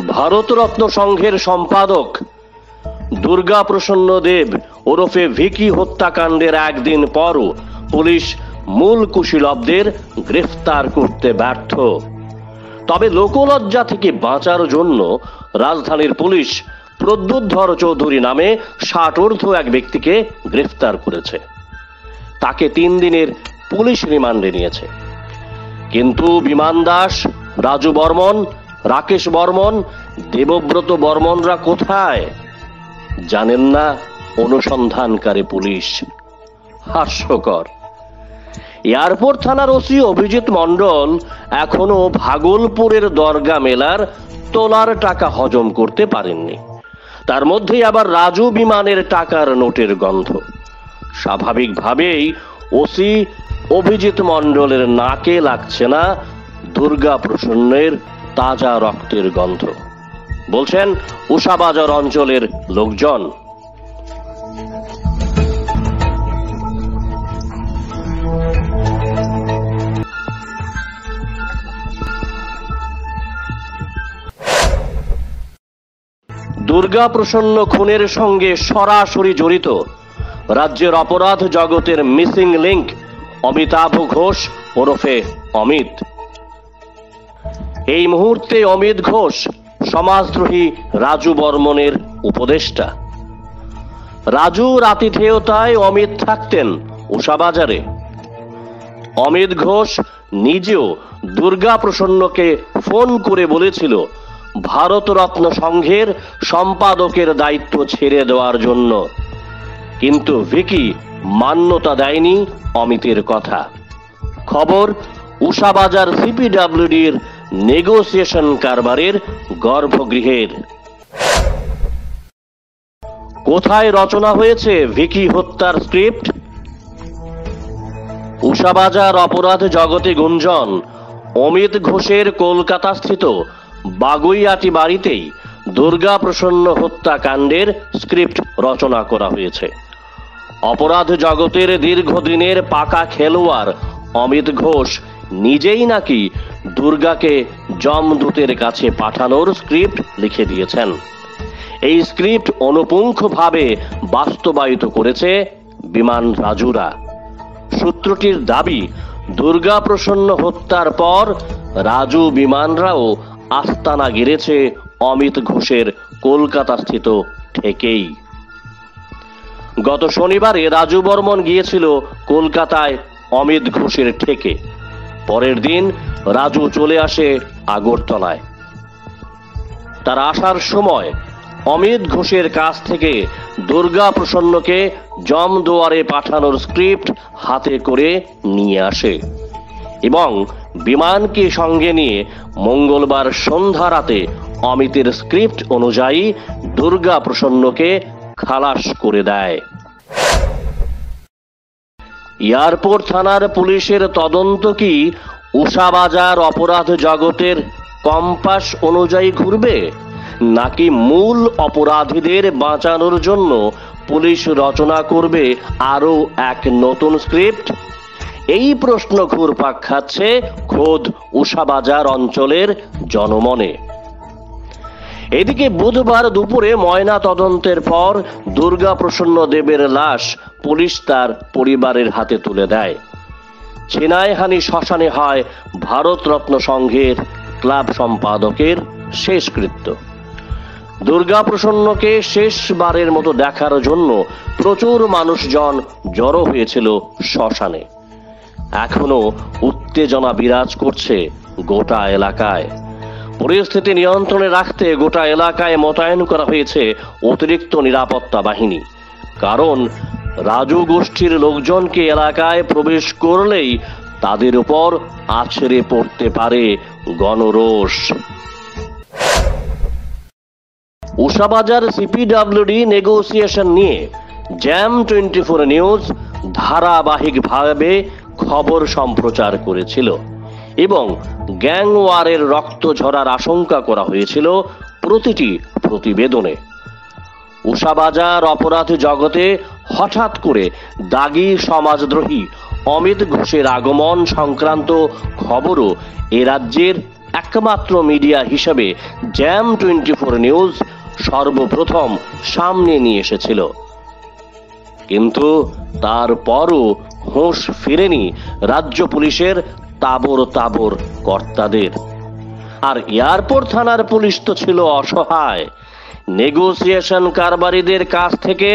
ভারতরত্ন সংঘের সম্পাদক দুর্গা প্রসন্ন দেব ওরফে ভিকি হত্যাকাণ্ডের একদিন পরও পুলিশ মূল কুশীলবদের গ্রেফতার করতে ব্যর্থ। তবে লোকলজ্জা থেকে বাঁচার জন্য রাজধানীর পুলিশ প্রদ্যুৎধর চৌধুরী নামে 60 এক ব্যক্তিকে গ্রেফতার করেছে। তাকে 3 দিনের পুলিশ রিমান্ডে নিয়েছে। কিন্তু বিমান দাস, রাজু বর্মন, রাকেশ বর্মন, দেবব্রত বর্মনরা কোথায় জানেন না অনুসন্ধানকারী পুলিশ। হাস্যকর। এয়ারপোর্ট থানার ওসি অভিজিৎ মণ্ডল এখনো ভাগলপুরের দরগা মেলার তোলার টাকা হজম করতে পারেননি। তার মধ্যে আবার রাজু বিমানের টাকার নোটের গন্ধ। স্বাভাবিকভাবেই ওসি অভিজিৎ মণ্ডলের নাকে লাগছে না দুর্গা প্রসন্নের তাজা রক্তের গন্ধ, বলছেন উষাবাজার অঞ্চলের লোকজন। দুর্গা প্রসন্ন খুনের সঙ্গে সরাসরি জড়িত রাজ্যের অপরাধ জগতের মিসিং লিংক অমিতাভ ঘোষ ওরফে অমিত। এই মুহূর্তে অমিত ঘোষ সমাজদ্রোহী রাজু বর্মনের উপদেষ্টা। রাজুর আতিথেয়তায় অমিত থাকতেন উষাবাজারে। অমিত ঘোষ নিজেও দুর্গা প্রসন্নকে ফোন করে বলেছিল ভারতরত্ন সংঘের সম্পাদকের দায়িত্ব ছেড়ে দেওয়ার জন্য, কিন্তু ভিকি মান্যতা দেয়নি অমিতের কথা। খবর উষাবাজার সিপিডব্লিউডির নেগোসিয়েশন কারবারের গর্ভগৃহের। কোথায় রচনা হয়েছে ভিকি হত্যার স্ক্রিপ্ট? উষাবাজার অপরাধ জগতে গুঞ্জন অমিত ঘোষের কলকাতাস্থিত বাগুইয়াটি বাড়িতেই দুর্গা প্রসন্ন হত্যাকাণ্ডের স্ক্রিপ্ট রচনা করা হয়েছে। অপরাধ জগতের দীর্ঘদিনের পাকা খেলোয়াড় অমিত ঘোষ নিজেই নাকি দুর্গাকে যমদূতের কাছে পাঠানোর স্ক্রিপ্ট লিখে দিয়েছেন। এই স্ক্রিপ্ট অনুপুঙ্খভাবে বাস্তবায়িত করেছে বিমান রাজুরা। সূত্রটির দাবি দুর্গা প্রসন্ন হত্যার পর রাজু বিমানরাও আস্তানা গেড়েছে অমিত ঘোষের কলকাতাস্থিত ঠেকেই। গত শনিবারে রাজু বর্মন গিয়েছিল কলকাতায় অমিত ঘোষের ঠেকে। পরের দিন রাজু চলে আসে আগরতলায়। তার আসার সময় অমিত ঘোষের কাছ থেকে দুর্গা প্রসন্নকে জমদুয়ারে পাঠানোর স্ক্রিপ্ট হাতে করে নিয়ে আসে এবং বিমানকে সঙ্গে নিয়ে মঙ্গলবার সন্ধ্যা রাতে অমিতের স্ক্রিপ্ট অনুযায়ী দুর্গা প্রসন্নকে খালাস করে দেয়। এয়ারপোর্ট থানার পুলিশের তদন্ত কি উষাবাজার অপরাধ জগতের কম্পাস অনুযায়ী ঘুরবে, নাকি মূল অপরাধীদের বাঁচানোর জন্য পুলিশ রচনা করবে আরো এক নতুন স্ক্রিপ্ট? এই প্রশ্ন ঘুরপাক খাচ্ছে খোদ উষাবাজার অঞ্চলের জনমনে। এদিকে বুধবার দুপুরে ময়না তদন্তের পর দুর্গা প্রসন্ন দেবের লাশ পুলিশ তার পরিবারের হাতে তুলে দেয়। ছিনাইহানি শ্মশানে হয় ভারতরত্ন সংঘের ক্লাব সম্পাদকের শেষকৃত্য। দুর্গা প্রসন্নকে শেষবারের মতো দেখার জন্য প্রচুর মানুষজন জড়ো হয়েছিল শ্মশানে। এখনো উত্তেজনা বিরাজ করছে গোটা এলাকায়। পরিস্থিতি নিয়ন্ত্রণে রাখতে গোটা এলাকায় মোতায়েন করা হয়েছে অতিরিক্ত নিরাপত্তা বাহিনী। কারণ রাজু গোষ্ঠীর লোকজনকে এলাকায় প্রবেশ করলেই তাদের উপর আছড়ে পড়তে পারে গণরোষ। উষাবাজার সিপিডব্লিউডি নেগোসিয়েশন নিয়ে জ্যাম 24 নিউজ ধারাবাহিকভাবে খবর সম্প্রচার করেছিল এবং গ্যাং ওয়ারের রক্ত ঝরার আশঙ্কা করা হয়েছিল প্রতিটি প্রতিবেদনে। উষাবাজার অপরাধ জগতে হঠাৎ করে দাগী সমাজদ্রোহী অমিত ঘোষের আগমন সংক্রান্ত খবরও এ রাজ্যের একমাত্র মিডিয়া হিসেবে জ্যাম 24 নিউজ সর্বপ্রথম সামনে নিয়ে এসেছিল। কিন্তু তারপরও হুঁশ ফিরেনি রাজ্য পুলিশের তাবর তাবর কর্তাদের। আর এয়ারপোর্ট থানার পুলিশ তো ছিল অসহায়, নেগোসিয়েশন কারবারিদের কাছ থেকে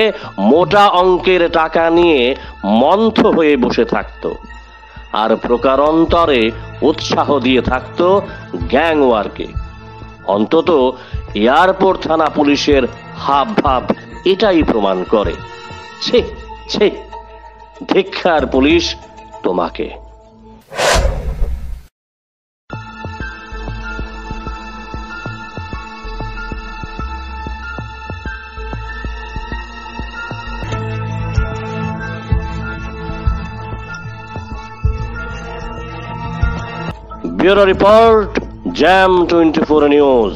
মোটা অঙ্কের টাকা নিয়ে মন্থ হয়ে বসে থাকত, আর প্রকারান্তরে উৎসাহ দিয়ে থাকত গ্যাং ওয়ারকে। অন্তত এয়ারপোর্ট থানা পুলিশের হাব ভাব এটাই প্রমাণ করে। ছি ছি, ধিক্কার পুলিশ তোমাকে। Bureau report, jam 24 news.